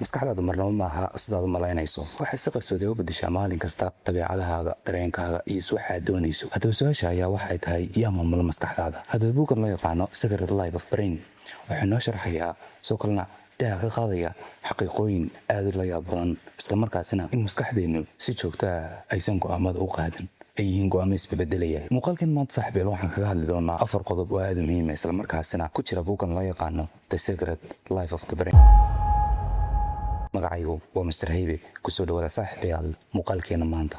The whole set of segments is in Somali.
maskaxdaadu marnaba maaha sidaad u malaynayso. waxay si qarsoodi u beddeshaa maalin kasta dabeecadahaaga, dareenkaaga iyo waxaad doonayso. haddaba su-aasha ayaa waxay tahay yaa maamula maskaxdaada. haddaba buuggan loo yaqaano Secret Life of Brain wuxuu noo sharxayaa soo kalena daa ka qaadaya xaqiiqooyin aad u la yaab badan, isla markaasina in maskaxdeennu si joogto ah aysan go'aamada u qaadan, ay yihiin go'aamo isbeddelaya. muuqaalkan maanta saaxiibayaal waxaan kaga hadli doonaa 4 qodob oo aad u muhiim ah, isla markaasina ku jira buuggan loo yaqaano The Secret Life of the Brain. magacaygu waa Mr. Haybe. kusoo dhawaada saaxiibayaal muuqaalkeena maanta.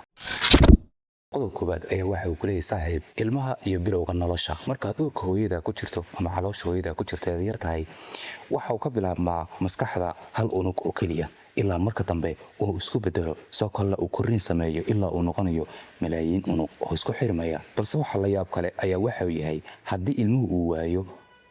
qodob koobaad ayaa waxa uu ku leeyahay saaxiib, ilmaha iyo bilowga nolosha. markaad uurka hooyada ku jirto ama caloosha hooyada ku jirto aad yar tahay, waxa uu ka bilaabmaa maskaxda hal unug oo keliya, ilaa marka dambe uu isku bedelo soo kale uu korriin sameeyo ilaa uu noqonayo malaayiin unug oo isku xirmaya. balse waxa la yaab kale ayaa waxa uu yahay haddii ilmuhu uu waayo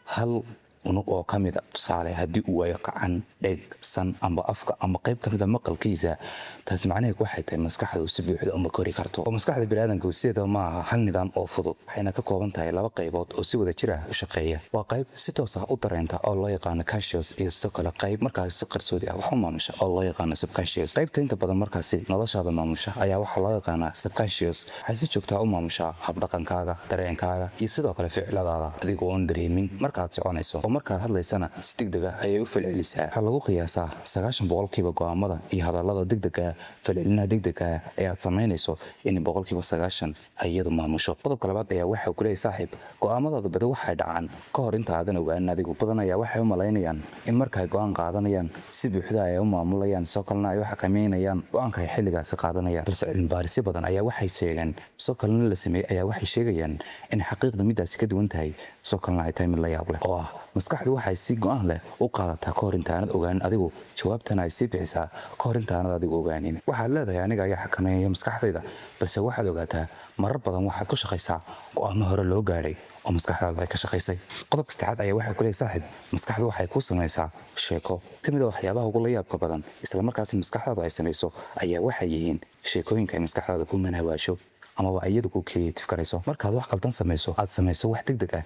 hal unug oo ka mid ah, tusaale haddii uu waayo gacan, dheg, san ama afka ama qayb ka mid ah maqalkiisa, taas macnaheedu waxay tahay maskaxdu si buuxda uma kori karto. oo maskaxda bini'aadamku sideeda ma aha hal nidaam oo fudud, waxayna ka kooban tahay 2 qaybood oo si wada jir ah u shaqeeya. waa qayb si toos ah u dareenta oo loo yaqaano conscious, iyo sidoo kale qayb markaas si qarsoodi ah wax u maamusha oo loo yaqaano subconscious. qaybta inta badan markaasi noloshaada maamusha ayaa waxaa loo yaqaanaa subconscious. waxay si joogto ah u maamushaa habdhaqankaaga, dareenkaaga iyo sidoo kale ficiladaada adigoo aan dareemin. markaad soconayso oo markaad hadlaysana si degdeg ah ayay u falcelisaa. waxaa lagu qiyaasaa 90% go'aamada iyo hadallada degdega ah, falcelinaha degdega ah ee aad samaynayso in 90% ay iyadu maamusho. qodobka labaad ayaa waxa uu ku leeyahay saaxiib, go'aamadaadu badi waxay dhacaan ka hor inta aadan ogaanin adigu. badan ayaa waxay u malaynayaan in markay go'aan qaadanayaan si buuxda ay u maamulayaan, soo kalena ay u xakameynayaan go'aanka ay xilligaasi qaadanayaan. balse cilmi baarisyo badan ayaa waxay sheegeen, soo kalena la sameeyey ayaa waxay sheegayaan in xaqiiqda midaasi ka duwan tahay, soo kalena ay tahay mid la yaab leh, oo ah maskaxdu waxay si go'aan leh u qaadataa ka hor intaanad ogaanin adigu, jawaabtana ay sii bixisaa ka hor intaanad adigu ogaanin. waxaad leedahay aniga ayaa xakameeya maskaxdayda, balse waxaad ogaataa marar badan waxaad ku shaqaysaa go'aamo hore loo gaadhay oo maskaxdaadu ay ka shaqaysay. qodobka saddexaad ayaa waxa ku leeyahay saaxiib, maskaxdu waxay ku samaysaa sheeko. ka mid ah waxyaabaha ugu la yaabka badan isla markaasina maskaxdaadu ay samayso ayaa waxay yihiin sheekooyinka ay maskaxdaadu ku manhawaasho amaba iyadu ku creative karayso. markaad wax qaldan samayso, aad samayso wax degdeg ah,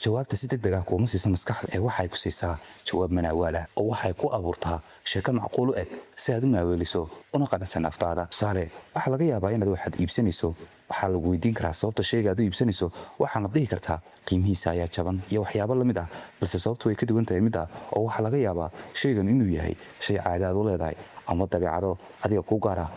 jawaabta si degdeg ah kuma siiso maskaxda ee waxay ku siisaa jawaab manaawaal ah, oo waxay ku abuurtaa sheeko macquul u eg si aad u maaweeliso una qanacsan naftaada. tusaale, waxaa laga yaabaa inaad waxaad iibsanayso, waxaa lagu weydiin karaa sababta shayga aad u iibsanayso, waxaana dhihi kartaa qiimihiisa ayaa jaban iyo waxyaabo la mid ah, balse sababtu way ka duwan tahay mid ah, oo waxaa laga yaabaa shaygan inuu yahay shay caado aad u leedahay ama dabeecado adiga kuu gaar ah,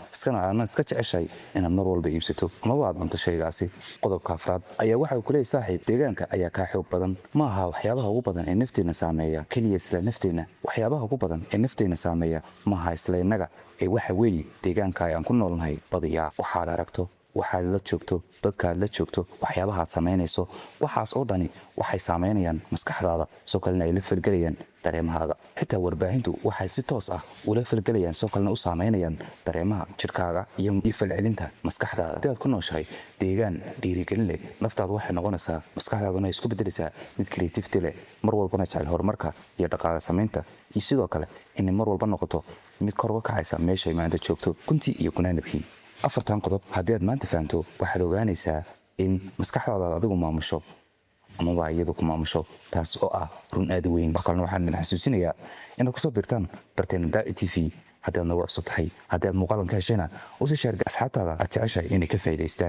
aadna iska jeceshay inaad mar walba iibsato amaba aad cunto shaygaasi. qodobka afraad ayaa waxa uu ku leeyahay saaxiib, deegaanka ayaa kaa xoog badan. ma aha waxyaabaha ugu badan ee nafteena saameeya keliya isla nafteena, waxyaabaha ugu badan ee nafteena saameeya ma aha isla innaga, ee waxa weeye deegaanka ayaan ku noolnahay. badiyaa waxaad aragto, waxaad la joogto, dadkaad la joogto, waxyaabahaad samaynayso, waxaas oo dhani waxay saameynayaan maskaxdaada, soo kalena ay la falgelayaan dareemahaaga. xitaa warbaahintu waxay si toos ah ula falgelayaan, soo kalena u saameynayaan dareemaha jirkaaga iyo falcelinta maskaxdaada. haddii aad ku nooshahay deegaan dhiirigelin leh, naftaadu waxay noqonaysaa, maskaxdaaduna ay isku beddelaysaa mid creativity leh, mar walbana jecel horumarka iyo dhaqaale samaynta, iyo sidoo kale inay mar walba noqoto mid kor uga kacaysa meeshay maanta joogto. guntii iyo gunaanadkii 4 qodob haddii aad maanta fahanto, waxaad ogaanaysaa in maskaxdaada adigu maamusho amaba iyadu ku maamusho, taas oo ah run aad u weyn. kalena waxaan idin xasuusinayaa inaad kusoo biirtaan barteena Daaci TV haddii aad nagu cusub tahay. haddii aad muuqaalan ka heshayna u sii sheerga asxaabtaada aad jeceshahay inay ka faa'iidaystaan.